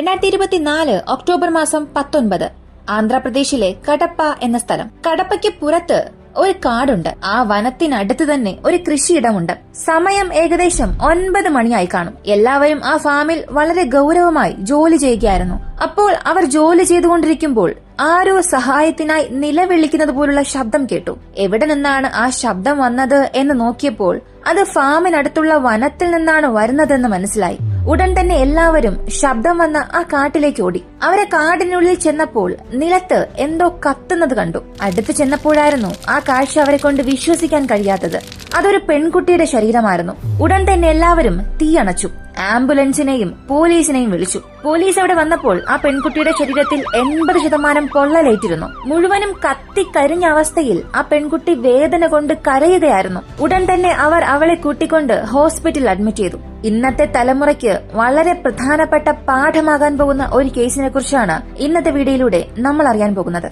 2024 October മാസം 19 ആന്ധ്രാപ്രദേശിലെ കടപ്പ എന്ന സ്ഥലം. കടപ്പയ്ക്ക് പുറത്ത് ഒരു കാടുണ്ട്. ആ വനത്തിനടുത്ത് തന്നെ ഒരു കൃഷിയിടമുണ്ട്. സമയം ഏകദേശം 9 മണിയായി കാണും. എല്ലാവരും ആ ഫാമിൽ വളരെ ഗൌരവമായി ജോലി ചെയ്യുകയായിരുന്നു. അപ്പോൾ അവർ ജോലി ചെയ്തുകൊണ്ടിരിക്കുമ്പോൾ ആരോ സഹായത്തിനായി നിലവിളിക്കുന്നത് പോലുള്ള ശബ്ദം കേട്ടു. എവിടെ നിന്നാണ് ആ ശബ്ദം വന്നത് എന്ന് നോക്കിയപ്പോൾ അത് ഫാമിനടുത്തുള്ള വനത്തിൽ നിന്നാണ് വരുന്നതെന്ന് മനസ്സിലായി. ഉടൻ തന്നെ എല്ലാവരും ശബ്ദം വന്ന ആ കാട്ടിലേക്ക് ഓടി. അവരെ കാടിനുള്ളിൽ ചെന്നപ്പോൾ നിലത്ത് എന്തോ കത്തുന്നത് കണ്ടു. അടുത്ത് ചെന്നപ്പോഴായിരുന്നു ആ കാഴ്ച അവരെ കൊണ്ട് വിശ്വസിക്കാൻ കഴിയാത്തത്. അതൊരു പെൺകുട്ടിയുടെ ശരീരമായിരുന്നു. ഉടൻ തന്നെ എല്ലാവരും തീയണച്ചു. ആംബുലൻസിനെയും പോലീസിനെയും വിളിച്ചു. പോലീസ് അവിടെ വന്നപ്പോൾ ആ പെൺകുട്ടിയുടെ ശരീരത്തിൽ 80% പൊള്ളലേറ്റിരുന്നു. മുഴുവനും കത്തിക്കരിഞ്ഞ അവസ്ഥയിൽ ആ പെൺകുട്ടി വേദന കൊണ്ട് കരയുകയായിരുന്നു. ഉടൻ തന്നെ അവർ അവളെ കൂട്ടിക്കൊണ്ട് ഹോസ്പിറ്റലിൽ അഡ്മിറ്റ് ചെയ്തു. ഇന്നത്തെ തലമുറയ്ക്ക് വളരെ പ്രധാനപ്പെട്ട പാഠമാകാൻ പോകുന്ന ഒരു കേസിനെ കുറിച്ചാണ് ഇന്നത്തെ വീഡിയോയിലൂടെ നമ്മൾ അറിയാൻ പോകുന്നത്.